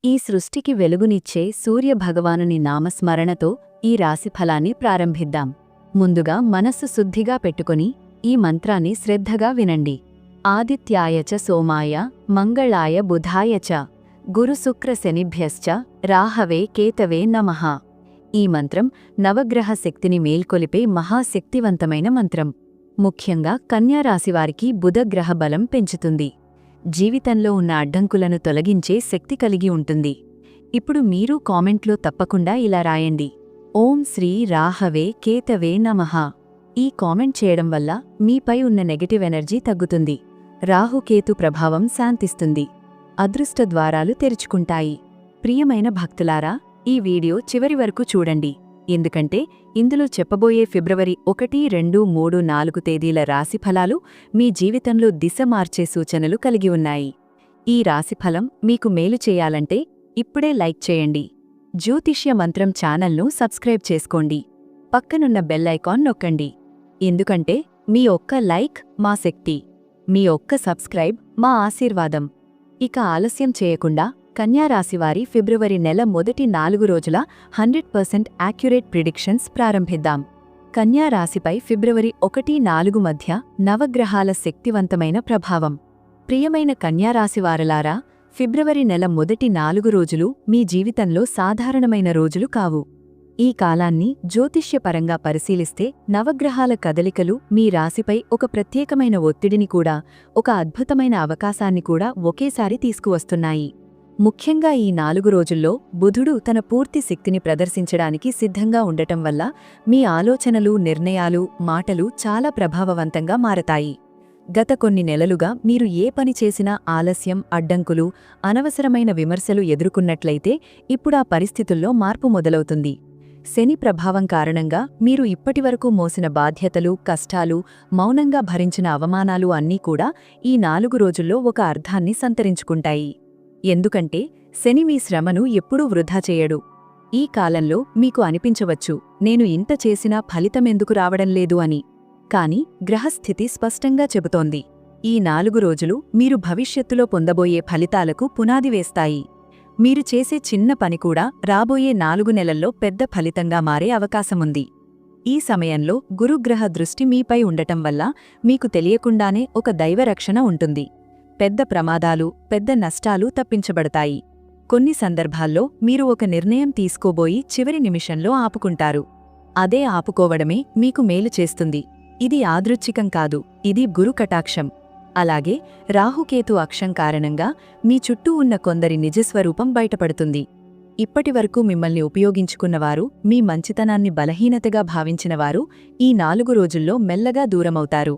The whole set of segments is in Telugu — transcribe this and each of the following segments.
ఈ సృష్టికి వెలుగునిచ్చే సూర్యభగవానుని నామస్మరణతో ఈ రాశిఫలాన్ని ప్రారంభిద్దాం. ముందుగా మనస్సు శుద్ధిగా పెట్టుకుని ఈ మంత్రాన్ని శ్రద్ధగా వినండి. ఆదిత్యాయచ సోమాయ మంగళాయ బుధాయచ గురుశుక్ర శనిభ్యశ్చ రాహవే కేతవే నమః. ఈ మంత్రం నవగ్రహ శక్తిని మేల్కొలిపే మహాశక్తివంతమైన మంత్రం. ముఖ్యంగా కన్యారాశివారికి బుధగ్రహ బలం పెంచుతుంది. జీవితంలో ఉన్న అడ్డంకులను తొలగించే శక్తి కలిగి ఉంటుంది. ఇప్పుడు మీరు కామెంట్లో తప్పకుండా ఇలా రాయండి: ఓం శ్రీ రాహవే కేతవే నమః. ఈ కామెంట్ చేయడం వల్ల మీపై ఉన్న నెగటివ్ ఎనర్జీ తగ్గుతుంది. రాహుకేతు ప్రభావం శాంతిస్తుంది. అదృష్ట ద్వారాలు తెరుచుకుంటాయి. ప్రియమైన భక్తులారా, ఈ వీడియో చివరి వరకు చూడండి. ఎందుకంటే ఇందులో చెప్పబోయే ఫిబ్రవరి 1, 2, 3, 4 తేదీల రాశిఫలాలు మీ జీవితంలో దిశ మార్చే సూచనలు కలిగి ఉన్నాయి. ఈ రాశిఫలం మీకు మేలు చేయాలంటే ఇప్పుడే లైక్ చేయండి. జ్యోతిష్య మంత్రం ఛానల్ను సబ్స్క్రైబ్ చేసుకోండి. పక్కనున్న బెల్ ఐకాన్ నొక్కండి. ఎందుకంటే మీ ఒక్క లైక్ మా శక్తి, మీ ఒక్క సబ్స్క్రైబ్ మా ఆశీర్వాదం. ఇక ఆలస్యం చేయకుండా కన్యారాశివారి ఫిబ్రవరి నెల మొదటి 4 రోజుల 100% యాక్యురేట్ ప్రిడిక్షన్స్ ప్రారంభిద్దాం. కన్యారాశిపై ఫిబ్రవరి 1, 4 మధ్య నవగ్రహాల శక్తివంతమైన ప్రభావం. ప్రియమైన కన్యారాశివారలారా, ఫిబ్రవరి నెల మొదటి 4 రోజులు మీ జీవితంలో సాధారణమైన రోజులు కావు. ఈ కాలాన్ని జ్యోతిష్యపరంగా పరిశీలిస్తే నవగ్రహాల కదలికలు మీ రాశిపై ఒక ప్రత్యేకమైన ఒత్తిడిని కూడా, ఒక అద్భుతమైన అవకాశాన్ని కూడా ఒకేసారి తీసుకువస్తున్నాయి. ముఖ్యంగా ఈ 4 రోజుల్లో బుధుడు తన పూర్తి శక్తిని ప్రదర్శించడానికి సిద్ధంగా ఉండటం వల్ల మీ ఆలోచనలు, నిర్ణయాలు, మాటలు చాలా ప్రభావవంతంగా మారతాయి. గత కొన్ని నెలలుగా మీరు ఏ పని చేసినా ఆలస్యం, అడ్డంకులు, అనవసరమైన విమర్శలు ఎదుర్కొన్నట్లయితే ఇప్పుడా పరిస్థితుల్లో మార్పు మొదలవుతుంది. శని ప్రభావం కారణంగా మీరు ఇప్పటివరకు మోసిన బాధ్యతలు, కష్టాలు, మౌనంగా భరించిన అవమానాలు అన్నీ కూడా ఈ 4 రోజుల్లో ఒక అర్థాన్ని సంతరించుకుంటాయి. ఎందుకంటే శని మీ శ్రమను ఎప్పుడూ వృధా చేయడు. ఈ కాలంలో మీకు అనిపించవచ్చు, నేను ఇంత చేసినా ఫలితమెందుకు రావడం లేదు అని. కాని గ్రహస్థితి స్పష్టంగా చెబుతోంది, ఈ 4 రోజులు మీరు భవిష్యత్తులో పొందబోయే ఫలితాలకు పునాది వేస్తాయి. మీరు చేసే చిన్న పని కూడా రాబోయే 4 నెలల్లో పెద్ద ఫలితంగా మారే అవకాశముంది. ఈ సమయంలో గురుగ్రహ దృష్టి మీపై ఉండటం వల్ల మీకు తెలియకుండానే ఒక దైవరక్షణ ఉంటుంది. పెద్ద ప్రమాదాలు, పెద్ద నష్టాలు తప్పించబడతాయి. కొన్ని సందర్భాల్లో మీరు ఒక నిర్ణయం తీసుకోబోయి చివరి నిమిషంలో ఆపుకుంటారు. అదే ఆపుకోవడమే మీకు మేలు చేస్తుంది. ఇది యాదృచ్ఛికం కాదు, ఇది గురు కటాక్షం. అలాగే రాహుకేతు అక్షం కారణంగా మీ చుట్టూ ఉన్న కొందరి నిజస్వరూపం బయటపడుతుంది. ఇప్పటివరకు మిమ్మల్ని ఉపయోగించుకున్నవారు, మీ మంచితనాన్ని బలహీనతగా భావించినవారు ఈ 4 రోజుల్లో మెల్లగా దూరమవుతారు.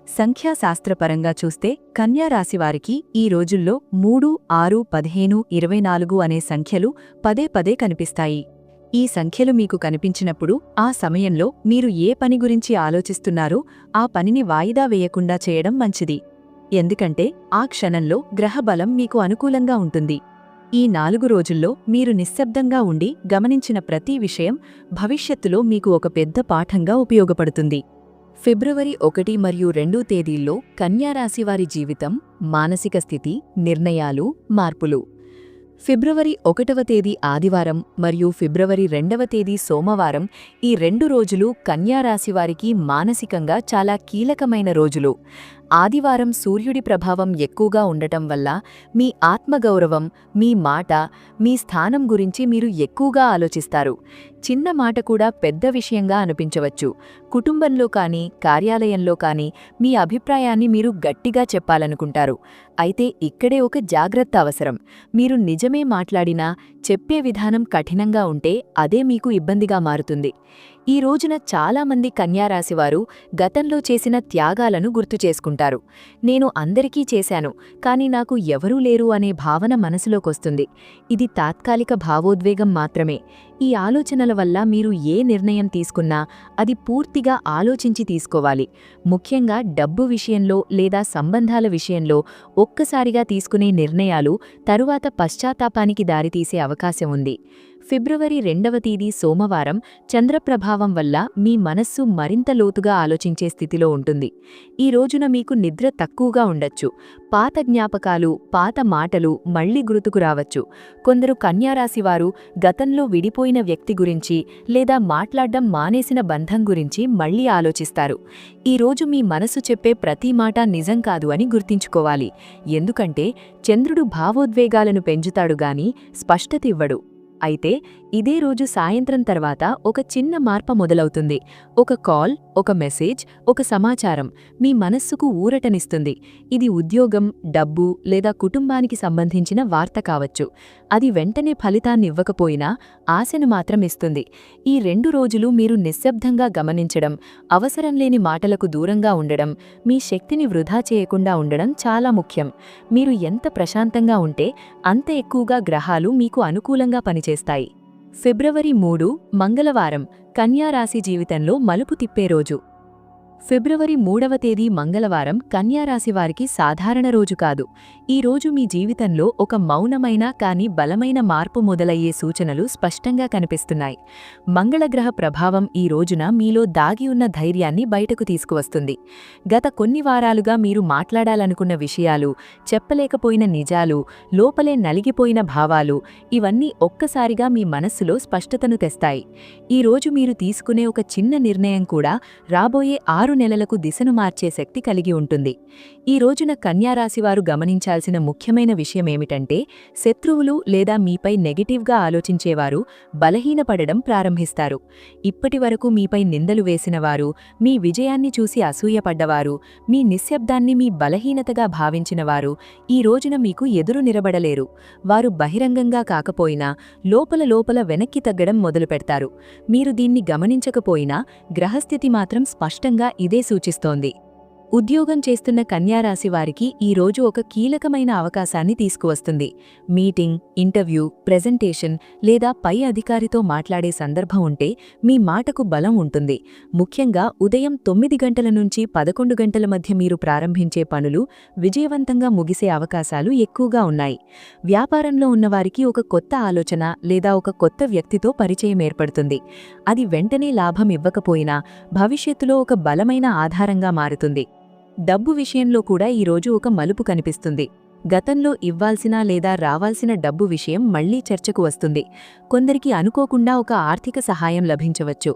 సంఖ్యాశాస్త్రపరంగా చూస్తే కన్యారాశివారికి ఈ రోజుల్లో 3, 6, 15, 24 అనే సంఖ్యలు పదే పదే కనిపిస్తాయి. ఈ సంఖ్యలు మీకు కనిపించినప్పుడు ఆ సమయంలో మీరు ఏ పని గురించి ఆలోచిస్తున్నారో ఆ పనిని వాయిదా వేయకుండా చేయడం మంచిది. ఎందుకంటే ఆ క్షణంలో గ్రహబలం మీకు అనుకూలంగా ఉంటుంది. ఈ 4 రోజుల్లో మీరు నిశ్శబ్దంగా ఉండి గమనించిన ప్రతి విషయం భవిష్యత్తులో మీకు ఒక పెద్ద పాఠంగా ఉపయోగపడుతుంది. ఫిబ్రవరి 1 మరియు 2 తేదీల్లో కన్యారాశివారి జీవితం, మానసిక స్థితి, నిర్ణయాలు, మార్పులు. ఫిబ్రవరి 1వ తేదీ ఆదివారం మరియు ఫిబ్రవరి 2వ తేదీ సోమవారం, ఈ 2 రోజులు కన్యారాశివారికి మానసికంగా చాలా కీలకమైన రోజులు. ఆదివారం సూర్యుడి ప్రభావం ఎక్కువగా ఉండటం వల్ల మీ ఆత్మగౌరవం, మీ మాట, మీ స్థానం గురించి మీరు ఎక్కువగా ఆలోచిస్తారు. చిన్న మాట కూడా పెద్ద విషయంగా అనిపించవచ్చు. కుటుంబంలో కానీ, కార్యాలయంలో కానీ మీ అభిప్రాయాన్ని మీరు గట్టిగా చెప్పాలనుకుంటారు. అయితే ఇక్కడే ఒక జాగ్రత్త అవసరం. మీరు నిజమే మాట్లాడినా చెప్పే విధానం కఠినంగా ఉంటే అదే మీకు ఇబ్బందిగా మారుతుంది. ఈ రోజున చాలామంది కన్యారాశివారు గతంలో చేసిన త్యాగాలను గుర్తుచేసుకుంటారు. నేను అందరికీ చేశాను, కానీ నాకు ఎవరూ లేరు అనే భావన మనసులోకొస్తుంది. ఇది తాత్కాలిక భావోద్వేగం మాత్రమే. ఈ ఆలోచనల వల్ల మీరు ఏ నిర్ణయం తీసుకున్నా అది పూర్తిగా ఆలోచించి తీసుకోవాలి. ముఖ్యంగా డబ్బు విషయంలో లేదా సంబంధాల విషయంలో ఒక్కసారిగా తీసుకునే నిర్ణయాలు తరువాత పశ్చాత్తాపానికి దారితీసే అవకాశం ఉంది. ఫిబ్రవరి 2వ తేదీ సోమవారం చంద్రప్రభావం వల్ల మీ మనస్సు మరింత లోతుగా ఆలోచించే స్థితిలో ఉంటుంది. ఈ రోజున మీకు నిద్ర తక్కువగా ఉండొచ్చు. పాత జ్ఞాపకాలు, పాత మాటలు మళ్లీ గుర్తుకు రావచ్చు. కొందరు కన్యారాశివారు గతంలో విడిపోయిన వ్యక్తి గురించి లేదా మాట్లాడ్డం మానేసిన బంధం గురించి మళ్లీ ఆలోచిస్తారు. ఈ రోజు మీ మనసు చెప్పే ప్రతి మాట నిజం కాదు అని గుర్తుంచుకోవాలి. ఎందుకంటే చంద్రుడు భావోద్వేగాలను పెంచుతాడు గాని స్పష్టత ఇవ్వడు. అయితే ఇదే రోజు సాయంత్రం తర్వాత ఒక చిన్న మార్పు మొదలవుతుంది. ఒక కాల్, ఒక మెసేజ్, ఒక సమాచారం మీ మనస్సుకు ఊరటనిస్తుంది. ఇది ఉద్యోగం, డబ్బు లేదా కుటుంబానికి సంబంధించిన వార్త కావచ్చు. అది వెంటనే ఫలితాన్నివ్వకపోయినా ఆశను మాత్రం ఇస్తుంది. ఈ 2 రోజులు మీరు నిశ్శబ్దంగా గమనించడం, అవసరం లేని మాటలకు దూరంగా ఉండడం, మీ శక్తిని వృధా చేయకుండా ఉండడం చాలా ముఖ్యం. మీరు ఎంత ప్రశాంతంగా ఉంటే అంత ఎక్కువగా గ్రహాలు మీకు అనుకూలంగా పనిచేస్తాయి. ఫిబ్రవరి 3 మంగళవారం కన్యా రాశి జీవితంలో మలుపు తిప్పే రోజు. ఫిబ్రవరి 3వ తేదీ మంగళవారం కన్యారాశి వారికి సాధారణ రోజు కాదు. ఈ రోజు మీ జీవితంలో ఒక మౌనమైన కానీ బలమైన మార్పు మొదలయ్యే సూచనలు స్పష్టంగా కనిపిస్తున్నాయి. మంగళగ్రహ ప్రభావం ఈ రోజున మీలో దాగి ఉన్న ధైర్యాన్ని బయటకు తీసుకువస్తుంది. గత కొన్ని వారాలుగా మీరు మాట్లాడాలనుకున్న విషయాలు, చెప్పలేకపోయిన నిజాలు, లోపలే నలిగిపోయిన భావాలు ఇవన్నీ ఒక్కసారిగా మీ మనస్సులో స్పష్టతను తెస్తాయి. ఈ రోజు మీరు తీసుకునే ఒక చిన్న నిర్ణయం కూడా రాబోయే 6 నెలలకు దిశను మార్చే శక్తి కలిగి ఉంటుంది. ఈ రోజున కన్యారాశివారు గమనించాల్సిన ముఖ్యమైన విషయమేమిటంటే శత్రువులు లేదా మీపై నెగటివ్గా ఆలోచించేవారు బలహీనపడడం ప్రారంభిస్తారు. ఇప్పటివరకు మీపై నిందలు వేసినవారు, మీ విజయాన్ని చూసి అసూయపడ్డవారు, మీ నిశ్శబ్దాన్ని మీ బలహీనతగా భావించినవారు ఈ రోజున మీకు ఎదురు నిలబడలేరు. వారు బహిరంగంగా కాకపోయినా లోపల వెనక్కి తగ్గడం మొదలుపెడతారు. మీరు దీన్ని గమనించకపోయినా గ్రహస్థితి మాత్రం స్పష్టంగా ఇదే సూచిస్తోంది. ఉద్యోగం చేస్తున్న కన్యారాశి వారికి ఈ రోజు ఒక కీలకమైన అవకాశాన్ని తీసుకువస్తుంది. మీటింగ్, ఇంటర్వ్యూ, ప్రెజెంటేషన్ లేదా పై అధికారితో మాట్లాడే సందర్భం ఉంటే మీ మాటకు బలం ఉంటుంది. ముఖ్యంగా ఉదయం 9 గంటల నుంచి 11 గంటల మధ్య మీరు ప్రారంభించే పనులు విజయవంతంగా ముగిసే అవకాశాలు ఎక్కువగా ఉన్నాయి. వ్యాపారంలో ఉన్నవారికి ఒక కొత్త ఆలోచన లేదా ఒక కొత్త వ్యక్తితో పరిచయం ఏర్పడుతుంది. అది వెంటనే లాభం ఇవ్వకపోయినా భవిష్యత్తులో ఒక బలమైన ఆధారంగా మారుతుంది. డబ్బు విషయంలో కూడా ఈరోజు ఒక మలుపు కనిపిస్తుంది. గతంలో ఇవ్వాల్సిన లేదా రావాల్సిన డబ్బు విషయం మళ్లీ చర్చకు వస్తుంది. కొందరికి అనుకోకుండా ఒక ఆర్థిక సహాయం లభించవచ్చు.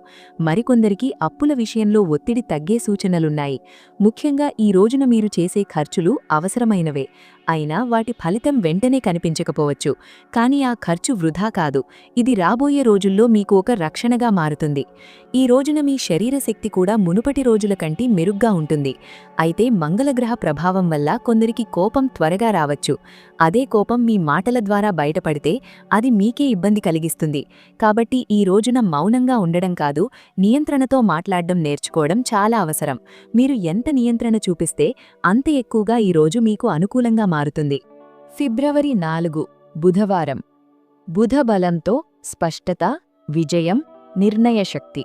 మరికొందరికి అప్పుల విషయంలో ఒత్తిడి తగ్గే సూచనలున్నాయి. ముఖ్యంగా ఈ రోజున మీరు చేసే ఖర్చులు అవసరమైనవే అయినా వాటి ఫలితం వెంటనే కనిపించకపోవచ్చు. కానీ ఆ ఖర్చు వృధా కాదు. ఇది రాబోయే రోజుల్లో మీకు ఒక రక్షణగా మారుతుంది. ఈ రోజున మీ శరీర శక్తి కూడా మునుపటి రోజుల కంటే మెరుగ్గా ఉంటుంది. అయితే మంగళగ్రహ ప్రభావం వల్ల కొందరికి కోపం త్వరగా రావచ్చు. అదే కోపం మీ మాటల ద్వారా బయటపడితే అది మీకే ఇబ్బంది కలిగిస్తుంది. కాబట్టి ఈ రోజున మౌనంగా ఉండడం కాదు, నియంత్రణతో మాట్లాడడం నేర్చుకోవడం చాలా అవసరం. మీరు ఎంత నియంత్రణ చూపిస్తే అంత ఎక్కువగా ఈ రోజు మీకు అనుకూలంగా మారుతుంది. ఫిబ్రవరి 4 బుధవారం బుధ బలంతో స్పష్టత, విజయం, నిర్ణయశక్తి.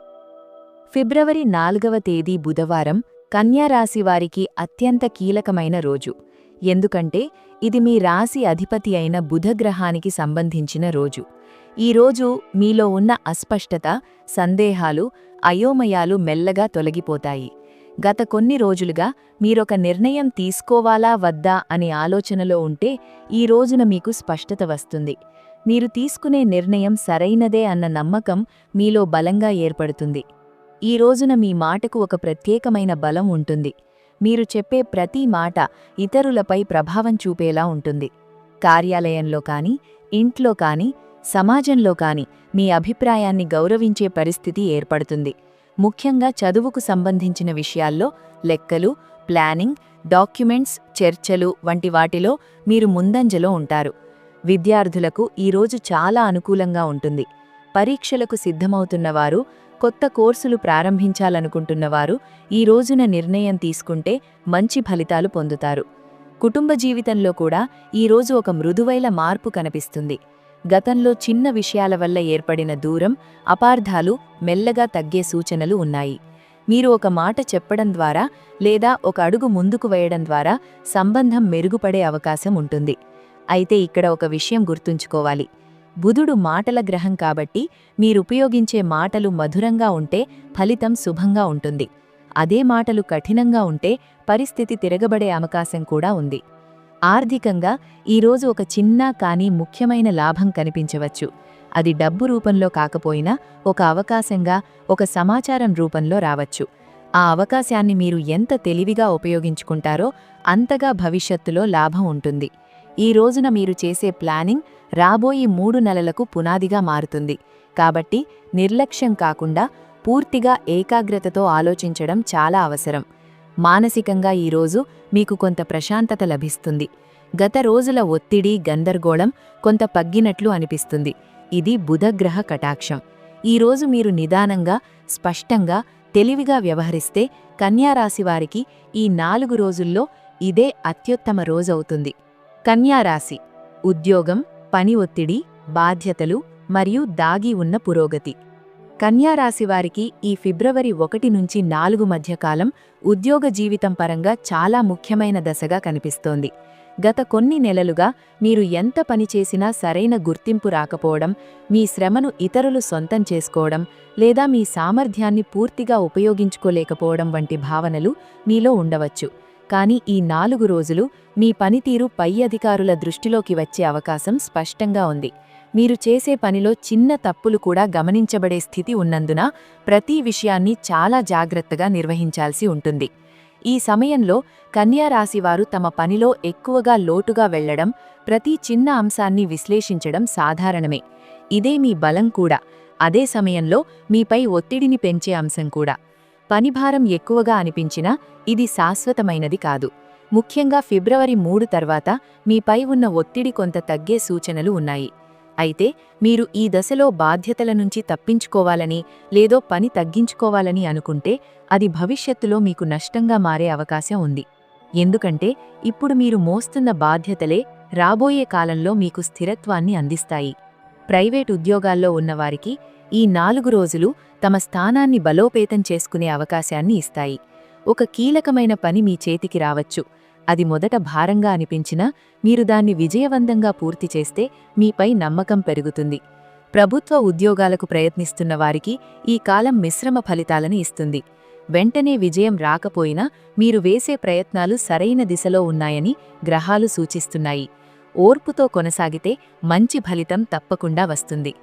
ఫిబ్రవరి 4వ తేదీ బుధవారం కన్యారాశివారికి అత్యంత కీలకమైన రోజు. ఎందుకంటే ఇది మీ రాశి అధిపతి అయిన బుధగ్రహానికి సంబంధించిన రోజు. ఈ రోజు మీలో ఉన్న అస్పష్టత, సందేహాలు, అయోమయాలు మెల్లగా తొలగిపోతాయి. గత కొన్ని రోజులుగా మీరొక నిర్ణయం తీసుకోవాలా వద్దా అనే ఆలోచనలో ఉంటే ఈ రోజున మీకు స్పష్టత వస్తుంది. మీరు తీసుకునే నిర్ణయం సరైనదే అన్న నమ్మకం మీలో బలంగా ఏర్పడుతుంది. ఈ రోజున మీ మాటకు ఒక ప్రత్యేకమైన బలం ఉంటుంది. మీరు చెప్పే ప్రతి మాట ఇతరులపై ప్రభావం చూపేలా ఉంటుంది. కార్యాలయంలో కానీ, ఇంట్లో కానీ, సమాజంలో కానీ మీ అభిప్రాయాన్ని గౌరవించే పరిస్థితి ఏర్పడుతుంది. ముఖ్యంగా చదువుకు సంబంధించిన విషయాల్లో లెక్కలు, ప్లానింగ్, డాక్యుమెంట్స్, చర్చలు వంటి వాటిలో మీరు ముందంజలో ఉంటారు. విద్యార్థులకు ఈరోజు చాలా అనుకూలంగా ఉంటుంది. పరీక్షలకు సిద్ధమవుతున్నవారు, కొత్త కోర్సులు ప్రారంభించాలనుకుంటున్నవారు ఈ రోజున నిర్ణయం తీసుకుంటే మంచి ఫలితాలు పొందుతారు. కుటుంబ జీవితంలో కూడా ఈరోజు ఒక మృదువైన మార్పు కనిపిస్తుంది. గతంలో చిన్న విషయాల వల్ల ఏర్పడిన దూరం, అపార్థాలు మెల్లగా తగ్గే సూచనలు ఉన్నాయి. మీరు ఒక మాట చెప్పడం ద్వారా లేదా ఒక అడుగు ముందుకు వేయడం ద్వారా సంబంధం మెరుగుపడే అవకాశం ఉంటుంది. అయితే ఇక్కడ ఒక విషయం గుర్తుంచుకోవాలి. బుధుడు మాటల గ్రహం కాబట్టి మీరుపయోగించే మాటలు మధురంగా ఉంటే ఫలితం శుభంగా ఉంటుంది. అదే మాటలు కఠినంగా ఉంటే పరిస్థితి తిరగబడే అవకాశం కూడా ఉంది. ఆర్థికంగా ఈరోజు ఒక చిన్న కానీ ముఖ్యమైన లాభం కనిపించవచ్చు. అది డబ్బు రూపంలో కాకపోయినా ఒక అవకాశంగా, ఒక సమాచారం రూపంలో రావచ్చు. ఆ అవకాశాన్ని మీరు ఎంత తెలివిగా ఉపయోగించుకుంటారో అంతగా భవిష్యత్తులో లాభం ఉంటుంది. ఈ రోజున మీరు చేసే ప్లానింగ్ రాబోయే 3 నెలలకు పునాదిగా మారుతుంది. కాబట్టి నిర్లక్ష్యం కాకుండా పూర్తిగా ఏకాగ్రతతో ఆలోచించడం చాలా అవసరం. మానసికంగా ఈరోజు మీకు కొంత ప్రశాంతత లభిస్తుంది. గత రోజుల ఒత్తిడి, గందరగోళం కొంత పగ్గినట్లు అనిపిస్తుంది. ఇది బుధగ్రహ కటాక్షం. ఈరోజు మీరు నిదానంగా, స్పష్టంగా, తెలివిగా వ్యవహరిస్తే కన్యారాశివారికి ఈ 4 రోజుల్లో ఇదే అత్యుత్తమ రోజవుతుంది. కన్యారాశి ఉద్యోగం, పని ఒత్తిడి, బాధ్యతలు మరియు దాగి ఉన్న పురోగతి. కన్యారాశివారికి ఈ ఫిబ్రవరి 1 నుంచి 4 మధ్యకాలం ఉద్యోగ జీవితం పరంగా చాలా ముఖ్యమైన దశగా కనిపిస్తోంది. గత కొన్ని నెలలుగా మీరు ఎంత పనిచేసినా సరైన గుర్తింపు రాకపోవడం, మీ శ్రమను ఇతరులు సొంతం చేసుకోవడం లేదా మీ సామర్థ్యాన్ని పూర్తిగా ఉపయోగించుకోలేకపోవడం వంటి భావనలు మీలో ఉండవచ్చు. కానీ ఈ 4 రోజులు మీ పనితీరు పై అధికారుల దృష్టిలోకి వచ్చే అవకాశం స్పష్టంగా ఉంది. మీరు చేసే పనిలో చిన్న తప్పులు కూడా గమనించబడే స్థితి ఉన్నందున ప్రతి విషయాన్ని చాలా జాగ్రత్తగా నిర్వహించాల్సి ఉంటుంది. ఈ సమయంలో కన్యారాశివారు తమ పనిలో ఎక్కువగా లోటుగా వెళ్లడం, ప్రతి చిన్న అంశాన్ని విశ్లేషించడం సాధారణమే. ఇదే మీ బలం కూడా. అదే సమయంలో మీపై ఒత్తిడిని పెంచే అంశం కూడా. పనిభారం ఎక్కువగా అనిపించినా ఇది శాశ్వతమైనది కాదు. ముఖ్యంగా ఫిబ్రవరి 3 తర్వాత మీపై ఉన్న ఒత్తిడి కొంత తగ్గే సూచనలు ఉన్నాయి. అయితే మీరు ఈ దశలో బాధ్యతల నుంచి తప్పించుకోవాలని లేదో పని తగ్గించుకోవాలని అనుకుంటే అది భవిష్యత్తులో మీకు నష్టంగా మారే అవకాశం ఉంది. ఎందుకంటే ఇప్పుడు మీరు మోస్తున్న బాధ్యతలే రాబోయే కాలంలో మీకు స్థిరత్వాన్ని అందిస్తాయి. ప్రైవేట్ ఉద్యోగాల్లో ఉన్నవారికి ఈ 4 రోజులు తమ స్థానాన్ని బలోపేతం చేసుకునే అవకాశాన్ని ఇస్తాయి. ఒక కీలకమైన పని మీ చేతికి రావచ్చు. అది మొదట భారంగా అనిపించినా మీరు దాన్ని విజయవంతంగా పూర్తి చేస్తే మీపై నమ్మకం పెరుగుతుంది. ప్రభుత్వ ఉద్యోగాలకు ప్రయత్నిస్తున్న వారికి ఈ కాలం మిశ్రమ ఫలితాలను ఇస్తుంది. వెంటనే విజయం రాకపోయినా మీరు వేసే ప్రయత్నాలు సరైన దిశలో ఉన్నాయని గ్రహాలు సూచిస్తున్నాయి. ఓర్పుతో కొనసాగితే మంచి ఫలితం తప్పకుండా వస్తుంది.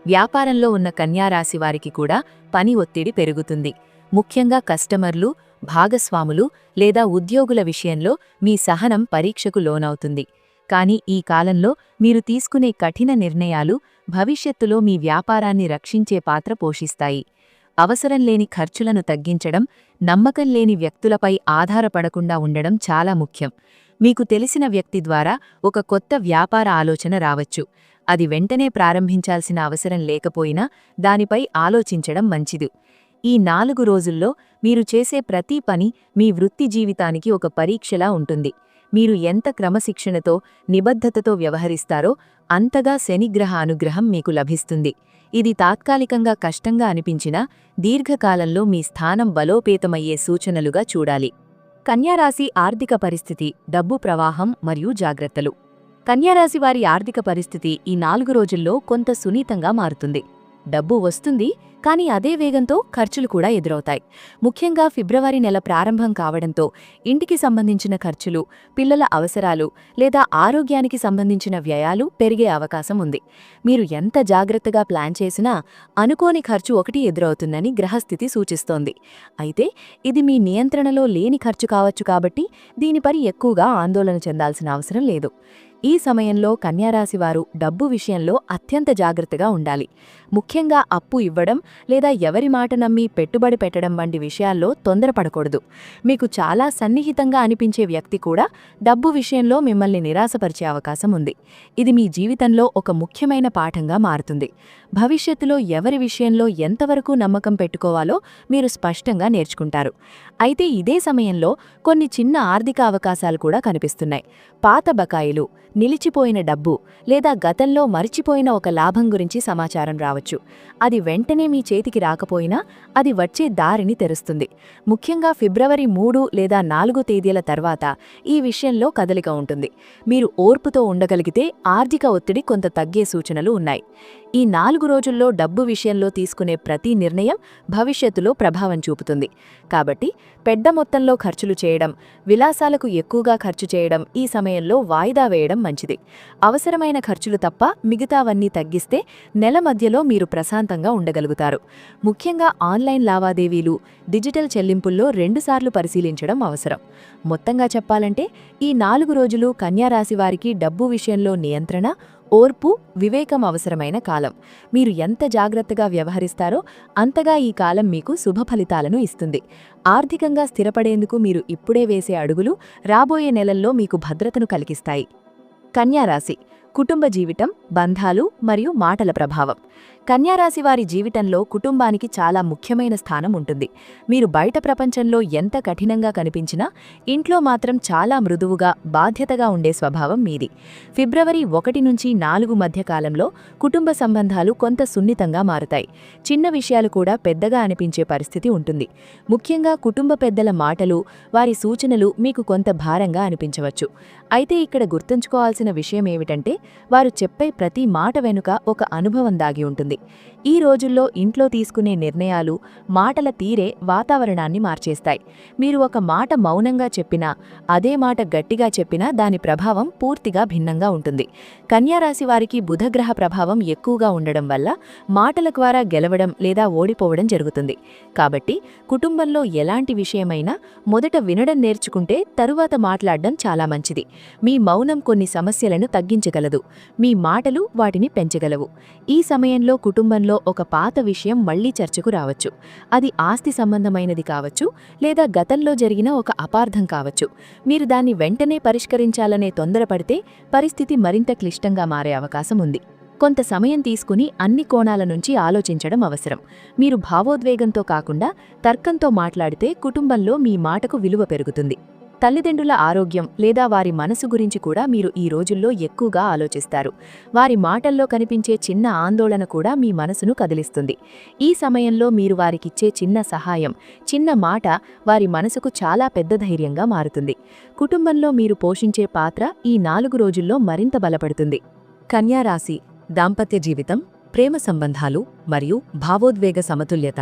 వ్యాపారంలో ఉన్న కన్యారాశివారికి కూడా పని ఒత్తిడి పెరుగుతుంది. ముఖ్యంగా కస్టమర్లు, భాగస్వాములు లేదా ఉద్యోగుల విషయంలో మీ సహనం పరీక్షకు లోనవుతుంది. కానీ ఈ కాలంలో మీరు తీసుకునే కఠిన నిర్ణయాలు భవిష్యత్తులో మీ వ్యాపారాన్ని రక్షించే పాత్ర పోషిస్తాయి. అవసరం లేని ఖర్చులను తగ్గించడం, నమ్మకం లేని వ్యక్తులపై ఆధారపడకుండా ఉండడం చాలా ముఖ్యం. మీకు తెలిసిన వ్యక్తి ద్వారా ఒక కొత్త వ్యాపార ఆలోచన రావచ్చు. అది వెంటనే ప్రారంభించాల్సిన అవసరం లేకపోయినా దానిపై ఆలోచించడం మంచిది. ఈ 4 రోజుల్లో మీరు చేసే ప్రతి పని మీ వృత్తి జీవితానికి ఒక పరీక్షలా ఉంటుంది. మీరు ఎంత క్రమశిక్షణతో, నిబద్ధతతో వ్యవహరిస్తారో అంతగా శనిగ్రహ అనుగ్రహం మీకు లభిస్తుంది. ఇది తాత్కాలికంగా కష్టంగా అనిపించినా దీర్ఘకాలంలో మీ స్థానం బలోపేతమయ్యే సూచనలుగా చూడాలి. కన్యారాశి ఆర్థిక పరిస్థితి, డబ్బు ప్రవాహం మరియు జాగ్రత్తలు. కన్యారాశి వారి ఆర్థిక పరిస్థితి ఈ 4 రోజుల్లో కొంత సున్నితంగా మారుతుంది. డబ్బు వస్తుంది, కానీ అదే వేగంతో ఖర్చులు కూడా ఎదురవుతాయి. ముఖ్యంగా ఫిబ్రవరి నెల ప్రారంభం కావడంతో ఇంటికి సంబంధించిన ఖర్చులు, పిల్లల అవసరాలు లేదా ఆరోగ్యానికి సంబంధించిన వ్యయాలు పెరిగే అవకాశం ఉంది. మీరు ఎంత జాగ్రత్తగా ప్లాన్ చేసినా అనుకోని ఖర్చు ఒకటి ఎదురవుతుందని గ్రహస్థితి సూచిస్తోంది. అయితే ఇది మీ నియంత్రణలో లేని ఖర్చు కావచ్చు కాబట్టి దీనిపై ఎక్కువగా ఆందోళన చెందాల్సిన అవసరం లేదు. ఈ సమయంలో కన్యారాశివారు డబ్బు విషయంలో అత్యంత జాగ్రత్తగా ఉండాలి. ముఖ్యంగా అప్పు ఇవ్వడం లేదా ఎవరి మాట నమ్మి పెట్టుబడి పెట్టడం వంటి విషయాల్లో తొందరపడకూడదు. మీకు చాలా సన్నిహితంగా అనిపించే వ్యక్తి కూడా డబ్బు విషయంలో మిమ్మల్ని నిరాశపరిచే అవకాశం ఉంది. ఇది మీ జీవితంలో ఒక ముఖ్యమైన పాఠంగా మారుతుంది. భవిష్యత్తులో ఎవరి విషయంలో ఎంతవరకు నమ్మకం పెట్టుకోవాలో మీరు స్పష్టంగా నేర్చుకుంటారు. అయితే ఇదే సమయంలో కొన్ని చిన్న ఆర్థిక అవకాశాలు కూడా కనిపిస్తున్నాయి. పాత బకాయిలు, నిలిచిపోయిన డబ్బు లేదా గతంలో మరిచిపోయిన ఒక లాభం గురించి సమాచారం రావచ్చు. అది వెంటనే మీ చేతికి రాకపోయినా అది వచ్చే దారిని తెరుస్తుంది. ముఖ్యంగా ఫిబ్రవరి 3 లేదా 4 తేదీల తర్వాత ఈ విషయంలో కదలిక ఉంటుంది. మీరు ఓర్పుతో ఉండగలిగితే ఆర్థిక ఒత్తిడి కొంత తగ్గే సూచనలు ఉన్నాయి. ఈ 4 రోజుల్లో డబ్బు విషయంలో తీసుకునే ప్రతి నిర్ణయం భవిష్యత్తులో ప్రభావం చూపుతుంది. కాబట్టి పెద్ద మొత్తంలో ఖర్చులు చేయడం, విలాసాలకు ఎక్కువగా ఖర్చు చేయడం ఈ సమయంలో వాయిదా వేయడం మంచిది. అవసరమైన ఖర్చులు తప్ప మిగతావన్నీ తగ్గిస్తే నెల మధ్యలో మీరు ప్రశాంతంగా ఉండగలుగుతారు. ముఖ్యంగా ఆన్లైన్ లావాదేవీలు, డిజిటల్ చెల్లింపుల్లో 2 సార్లు పరిశీలించడం అవసరం. మొత్తంగా చెప్పాలంటే ఈ 4 రోజులు కన్యారాశి వారికి డబ్బు విషయంలో నియంత్రణ, ఓర్పు, వివేకం అవసరమైన కాలం. మీరు ఎంత జాగ్రత్తగా వ్యవహరిస్తారో అంతగా ఈ కాలం మీకు శుభ ఫలితాలను ఇస్తుంది. ఆర్థికంగా స్థిరపడేందుకు మీరు ఇప్పుడే వేసే అడుగులు రాబోయే నెలల్లో మీకు భద్రతను కలిగిస్తాయి. కన్యారాశి కుటుంబ జీవితం, బంధాలు మరియు మాటల ప్రభావం. కన్యారాశి వారి జీవితంలో కుటుంబానికి చాలా ముఖ్యమైన స్థానం ఉంటుంది. మీరు బయట ప్రపంచంలో ఎంత కఠినంగా కనిపించినా ఇంట్లో మాత్రం చాలా మృదువుగా, బాధ్యతగా ఉండే స్వభావం మీది. ఫిబ్రవరి 1 నుంచి 4 మధ్య కాలంలో కుటుంబ సంబంధాలు కొంత సున్నితంగా మారుతాయి. చిన్న విషయాలు కూడా పెద్దగా అనిపించే పరిస్థితి ఉంటుంది. ముఖ్యంగా కుటుంబ పెద్దల మాటలు, వారి సూచనలు మీకు కొంత భారంగా అనిపించవచ్చు. అయితే ఇక్కడ గుర్తుంచుకోవాల్సిన విషయమేమిటంటే వారు చెప్పే ప్రతి మాట వెనుక ఒక అనుభవం దాగి ఉంటుంది. ఈ రోజుల్లో ఇంట్లో తీసుకునే నిర్ణయాలు, మాటల తీరే వాతావరణాన్ని మార్చేస్తాయి. మీరు ఒక మాట మౌనంగా చెప్పినా, అదే మాట గట్టిగా చెప్పినా దాని ప్రభావం పూర్తిగా భిన్నంగా ఉంటుంది. కన్యారాశి వారికి బుధగ్రహ ప్రభావం ఎక్కువగా ఉండడం వల్ల మాటల ద్వారా గెలవడం లేదా ఓడిపోవడం జరుగుతుంది. కాబట్టి కుటుంబంలో ఎలాంటి విషయమైనా మొదట వినడం నేర్చుకుంటే తరువాత మాట్లాడడం చాలా మంచిది. మీ మౌనం కొన్ని సమస్యలను తగ్గించగలదు, మీ మాటలు వాటిని పెంచగలవు. ఈ సమయంలో కుటుంబంలో ఒక పాత విషయం మళ్లీ చర్చకు రావచ్చు. అది ఆస్తి సంబంధమైనది కావచ్చు, లేదా గతంలో జరిగిన ఒక అపార్థం కావచ్చు. మీరు దాన్ని వెంటనే పరిష్కరించాలనే తొందరపడితే పరిస్థితి మరింత క్లిష్టంగా మారే అవకాశం ఉంది. కొంత సమయం తీసుకుని అన్ని కోణాల నుంచి ఆలోచించడం అవసరం. మీరు భావోద్వేగంతో కాకుండా తర్కంతో మాట్లాడితే కుటుంబంలో మీ మాటకు విలువ పెరుగుతుంది. తల్లిదండ్రుల ఆరోగ్యం లేదా వారి మనసు గురించి కూడా మీరు ఈ రోజుల్లో ఎక్కువగా ఆలోచిస్తారు. వారి మాటల్లో కనిపించే చిన్న ఆందోళన కూడా మీ మనసును కదిలిస్తుంది. ఈ సమయంలో మీరు వారికిచ్చే చిన్న సహాయం, చిన్న మాట వారి మనసుకు చాలా పెద్ద ధైర్యంగా మారుతుంది. కుటుంబంలో మీరు పోషించే పాత్ర ఈ 4 రోజుల్లో మరింత బలపడుతుంది. కన్యారాశి దాంపత్య జీవితం, ప్రేమ సంబంధాలు మరియు భావోద్వేగ సమతుల్యత.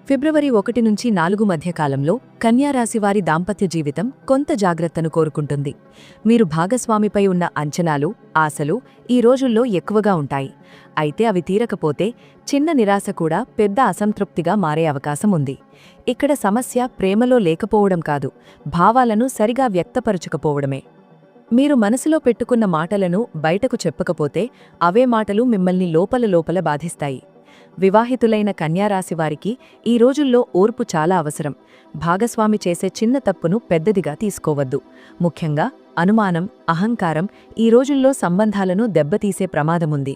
ఫిబ్రవరి 1 నుంచి 4 మధ్య కాలంలో కన్యారాశివారి దాంపత్య జీవితం కొంత జాగ్రత్తను కోరుకుంటుంది. మీరు భాగస్వామిపై ఉన్న అంచనాలు, ఆశలు ఈ రోజుల్లో ఎక్కువగా ఉంటాయి. అయితే అవి తీరకపోతే చిన్న నిరాశ కూడా పెద్ద అసంతృప్తిగా మారే అవకాశం ఉంది. ఇక్కడ సమస్య ప్రేమలో లేకపోవడం కాదు, భావాలను సరిగా వ్యక్తపరచకపోవడమే. మీరు మనసులో పెట్టుకున్న మాటలను బయటకు చెప్పకపోతే అవే మాటలు మిమ్మల్ని లోపల బాధిస్తాయి. వివాహితులైన కన్యారాశివారికి ఈ రోజుల్లో ఓర్పు చాలా అవసరం. భాగస్వామి చేసే చిన్న తప్పును పెద్దదిగా తీసుకోవద్దు. ముఖ్యంగా అనుమానం, అహంకారం ఈ రోజుల్లో సంబంధాలను దెబ్బతీసే ప్రమాదముంది.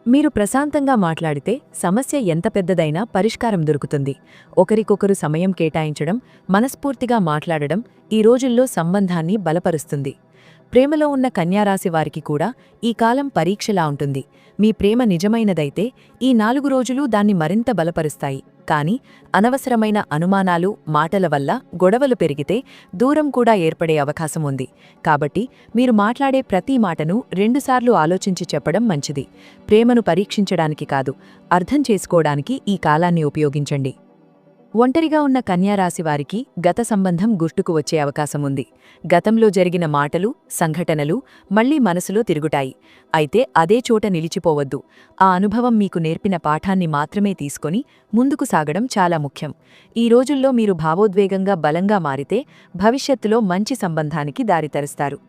మీరు ప్రశాంతంగా మాట్లాడితే సమస్య ఎంత పెద్దదైనా పరిష్కారం దొరుకుతుంది. ఒకరికొకరు సమయం కేటాయించడం, మనస్ఫూర్తిగా మాట్లాడడం ఈ రోజుల్లో సంబంధాన్ని బలపరుస్తుంది. ప్రేమలో ఉన్న కన్యారాశి వారికి కూడా ఈ కాలం పరీక్షలా ఉంటుంది. మీ ప్రేమ నిజమైనదైతే ఈ 4 రోజులు దాన్ని మరింత బలపరుస్తాయి. కానీ అనవసరమైన అనుమానాలు, మాటల వల్ల గొడవలు పెరిగితే దూరం కూడా ఏర్పడే అవకాశం ఉంది. కాబట్టి మీరు మాట్లాడే ప్రతి మాటను 2 సార్లు ఆలోచించి చెప్పడం మంచిది. ప్రేమను పరీక్షించడానికి కాదు, అర్థం చేసుకోవడానికి ఈ కాలాన్ని ఉపయోగించండి. ఒంటరిగా ఉన్న కన్యారాశి వారికి గత సంబంధం గుర్తుకు వచ్చే అవకాశముంది. గతంలో జరిగిన మాటలు, సంఘటనలు మళ్లీ మనసులో తిరుగుతాయి. అయితే అదే చోట నిలిచిపోవద్దు. ఆ అనుభవం మీకు నేర్పిన పాఠాన్ని మాత్రమే తీసుకొని ముందుకు సాగడం చాలా ముఖ్యం. ఈ రోజుల్లో మీరు భావోద్వేగంగా బలంగా మారితే భవిష్యత్తులో మంచి సంబంధానికి దారితరుస్తారు.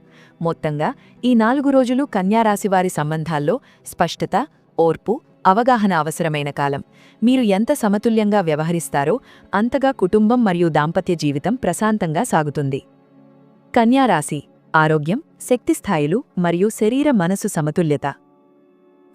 మొత్తంగా ఈ 4 రోజులు కన్యారాశివారి సంబంధాల్లో స్పష్టత, ఓర్పు, అవగాహన అవసరమైన కాలం. మీరు ఎంత సమతుల్యంగా వ్యవహరిస్తారో అంతగా కుటుంబం మరియు దాంపత్య జీవితం ప్రశాంతంగా సాగుతుంది. కన్యారాశి ఆరోగ్యం, శక్తి స్థాయిలు మరియు శరీర మనసు సమతుల్యత.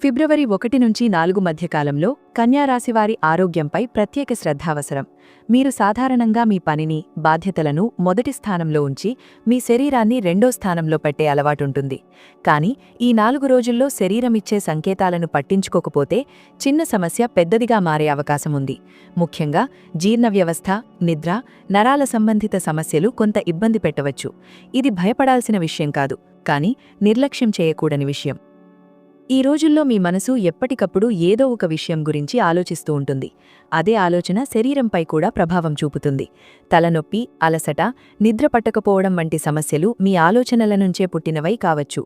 ఫిబ్రవరి 1 నుంచి 4 మధ్యకాలంలో కన్యారాశివారి ఆరోగ్యంపై ప్రత్యేక శ్రద్ధ అవసరం. మీరు సాధారణంగా మీ పనిని, బాధ్యతలను మొదటి స్థానంలో ఉంచి మీ శరీరాన్ని రెండో స్థానంలో పెట్టే అలవాటుంటుంది. కానీ ఈ 4 రోజుల్లో శరీరమిచ్చే సంకేతాలను పట్టించుకోకపోతే చిన్న సమస్య పెద్దదిగా మారే అవకాశముంది. ముఖ్యంగా జీర్ణ వ్యవస్థ, నిద్ర, నరాల సంబంధిత సమస్యలు కొంత ఇబ్బంది పెట్టవచ్చు. ఇది భయపడాల్సిన విషయం కాదు, కానీ నిర్లక్ష్యం చేయకూడని విషయం. ఈ రోజుల్లో మీ మనసు ఎప్పటికప్పుడు ఏదో ఒక విషయం గురించి ఆలోచిస్తూ ఉంటుంది. అదే ఆలోచన శరీరంపై కూడా ప్రభావం చూపుతుంది. తలనొప్పి, అలసట, నిద్ర పట్టకపోవడం వంటి సమస్యలు మీ ఆలోచనల నుంచే పుట్టినవై కావచ్చు.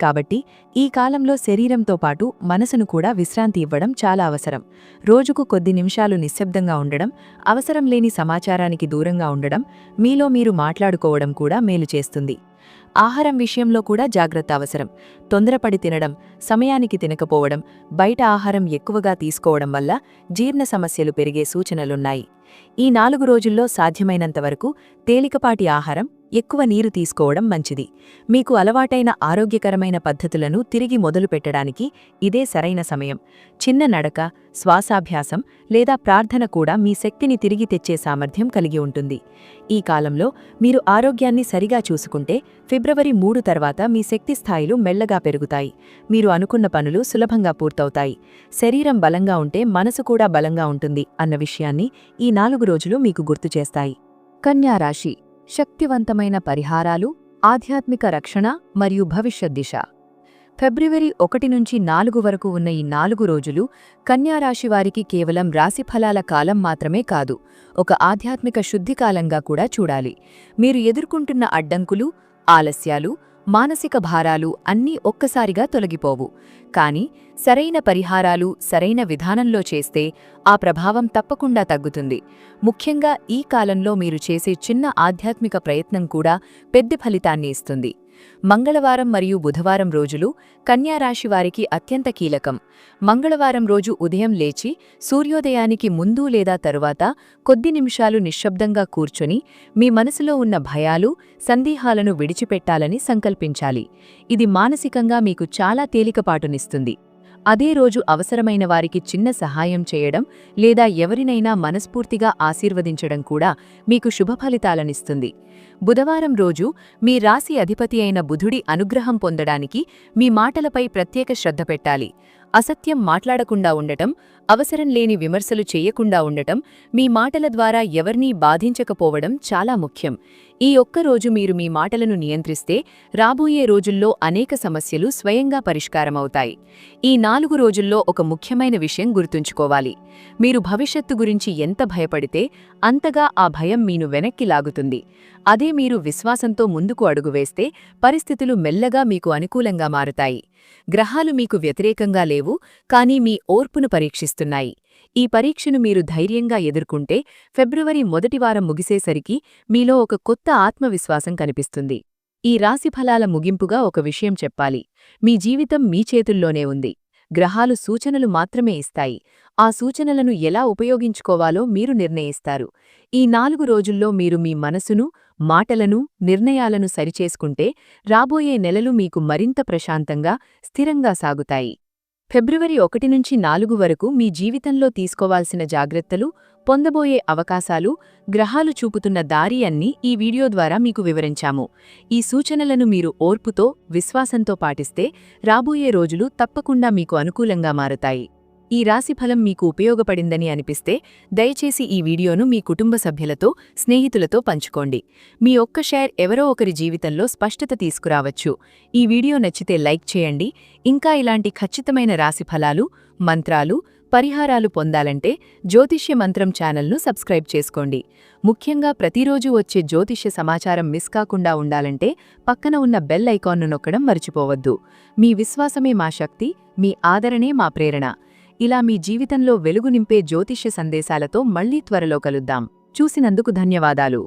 కాబట్టి ఈ కాలంలో శరీరంతో పాటు మనసును కూడా విశ్రాంతి ఇవ్వడం చాలా అవసరం. రోజుకు కొద్ది నిమిషాలు నిశ్శబ్దంగా ఉండడం, అవసరం లేని సమాచారానికి దూరంగా ఉండడం, మీలో మీరు మాట్లాడుకోవడం కూడా మేలు చేస్తుంది. ఆహారం విషయంలో కూడా జాగ్రత్త అవసరం. తొందరపడి తినడం, సమయానికి తినకపోవడం, బయట ఆహారం ఎక్కువగా తీసుకోవడం వల్ల జీర్ణ సమస్యలు పెరిగే సూచనలున్నాయి. ఈ 4 రోజుల్లో సాధ్యమైనంతవరకు తేలికపాటి ఆహారం, ఎక్కువ నీరు తీసుకోవడం మంచిది. మీకు అలవాటైన ఆరోగ్యకరమైన పద్ధతులను తిరిగి మొదలుపెట్టడానికి ఇదే సరైన సమయం. చిన్న నడక, శ్వాసాభ్యాసం లేదా ప్రార్థన కూడా మీ శక్తిని తిరిగి తెచ్చే సామర్థ్యం కలిగి ఉంటుంది. ఈ కాలంలో మీరు ఆరోగ్యాన్ని సరిగా చూసుకుంటే ఫిబ్రవరి 3 తర్వాత మీ శక్తి స్థాయిలు మెల్లగా పెరుగుతాయి. మీరు అనుకున్న పనులు సులభంగా పూర్తవుతాయి. శరీరం బలంగా ఉంటే మనసు కూడా బలంగా ఉంటుంది అన్న విషయాన్ని ఈ 4 రోజులు మీకు గుర్తు చేస్తాయి. కన్యారాశి శక్తివంతమైన పరిహారాలు, ఆధ్యాత్మిక రక్షణ మరియు భవిష్యత్ దిశ. ఫిబ్రవరి 1 నుంచి 4 వరకు ఉన్న ఈ 4 రోజులు కన్యారాశివారికి కేవలం రాశిఫలాల కాలం మాత్రమే కాదు, ఒక ఆధ్యాత్మిక శుద్ధికాలంగా కూడా చూడాలి. మీరు ఎదుర్కొంటున్న అడ్డంకులు, ఆలస్యాలు, మానసిక భారాలు అన్నీ ఒక్కసారిగా తొలగిపోవు. కానీ సరైన పరిహారాలు సరైన విధానంలో చేస్తే ఆ ప్రభావం తప్పకుండా తగ్గుతుంది. ముఖ్యంగా ఈ కాలంలో మీరు చేసే చిన్న ఆధ్యాత్మిక ప్రయత్నం కూడా పెద్ద ఫలితాన్ని ఇస్తుంది. మంగళవారం మరియు బుధవారం రోజులు కన్యారాశివారికి అత్యంత కీలకం. మంగళవారం రోజు ఉదయం లేచి సూర్యోదయానికి ముందు లేదా తరువాత కొద్ది నిమిషాలు నిశ్శబ్దంగా కూర్చొని మీ మనసులో ఉన్న భయాలు, సందేహాలను విడిచిపెట్టాలని సంకల్పించాలి. ఇది మానసికంగా మీకు చాలా తేలికపాటునిస్తుంది. అదే రోజు అవసరమైన వారికి చిన్న సహాయం చేయడం లేదా ఎవరినైనా మనస్ఫూర్తిగా ఆశీర్వదించడం కూడా మీకు శుభఫలితాలనిస్తుంది. బుధవారం రోజు మీ రాశి అధిపతి అయిన బుధుడి అనుగ్రహం పొందడానికి మీ మాటలపై ప్రత్యేక శ్రద్ధ పెట్టాలి. అసత్యం మాట్లాడకుండా ఉండటం, అవసరం లేని విమర్శలు చేయకుండా ఉండటం, మీ మాటల ద్వారా ఎవరినీ బాధించకపోవడం చాలా ముఖ్యం. ఈ ఒక్కరోజు మీరు మీ మాటలను నియంత్రిస్తే రాబోయే రోజుల్లో అనేక సమస్యలు స్వయంగా పరిష్కారమవుతాయి. ఈ 4 రోజుల్లో ఒక ముఖ్యమైన విషయం గుర్తుంచుకోవాలి. మీరు భవిష్యత్తు గురించి ఎంత భయపడితే అంతగా ఆ భయం మీను వెనక్కి లాగుతుంది. అదే మీరు విశ్వాసంతో ముందుకు అడుగువేస్తే పరిస్థితులు మెల్లగా మీకు అనుకూలంగా మారుతాయి. గ్రహాలు మీకు వ్యతిరేకంగా లేవు, కానీ మీ ఓర్పును పరీక్షిస్తున్నాయి. ఈ పరీక్షను మీరు ధైర్యంగా ఎదుర్కొంటే ఫిబ్రవరి మొదటి వారం ముగిసేసరికి మీలో ఒక కొత్త ఆత్మవిశ్వాసం కనిపిస్తుంది. ఈ రాశిఫలాల ముగింపుగా ఒక విషయం చెప్పాలి. మీ జీవితం మీ చేతుల్లోనే ఉంది. గ్రహాలు సూచనలు మాత్రమే ఇస్తాయి. ఆ సూచనలను ఎలా ఉపయోగించుకోవాలో మీరు నిర్ణయిస్తారు. ఈ 4 రోజుల్లో మీరు మీ మనసును, మాటలను, నిర్ణయాలను సరిచేసుకుంటే రాబోయే నెలలు మీకు మరింత ప్రశాంతంగా, స్థిరంగా సాగుతాయి. ఫిబ్రవరి 1 నుంచి 4 వరకు మీ జీవితంలో తీసుకోవాల్సిన జాగ్రత్తలు, పొందబోయే అవకాశాలు, గ్రహాలు చూపుతున్న దారి అన్నీ ఈ వీడియో ద్వారా మీకు వివరించాము. ఈ సూచనలను మీరు ఓర్పుతో, విశ్వాసంతో పాటిస్తే రాబోయే రోజులు తప్పకుండా మీకు అనుకూలంగా మారతాయి. ఈ రాశిఫలం మీకు ఉపయోగపడిందని అనిపిస్తే దయచేసి ఈ వీడియోను మీ కుటుంబ సభ్యులతో, స్నేహితులతో పంచుకోండి. మీ ఒక్క షేర్ ఎవరో ఒకరి జీవితంలో స్పష్టత తీసుకురావచ్చు. ఈ వీడియో నచ్చితే లైక్ చేయండి. ఇంకా ఇలాంటి ఖచ్చితమైన రాశిఫలాలు, మంత్రాలు, పరిహారాలు పొందాలంటే జ్యోతిష్య మంత్రం ఛానల్ను సబ్స్క్రైబ్ చేసుకోండి. ముఖ్యంగా ప్రతిరోజు వచ్చే జ్యోతిష్య సమాచారం మిస్ కాకుండా ఉండాలంటే పక్కన ఉన్న బెల్ ఐకాన్ను నొక్కడం మర్చిపోవద్దు. మీ విశ్వాసమే మా శక్తి, మీ ఆదరణే మా ప్రేరణ. ఇలా మీ జీవితంలో వెలుగు నింపే జ్యోతిష్య సందేశాలతో మళ్లీ త్వరలో కలుద్దాం. చూసినందుకు ధన్యవాదాలు.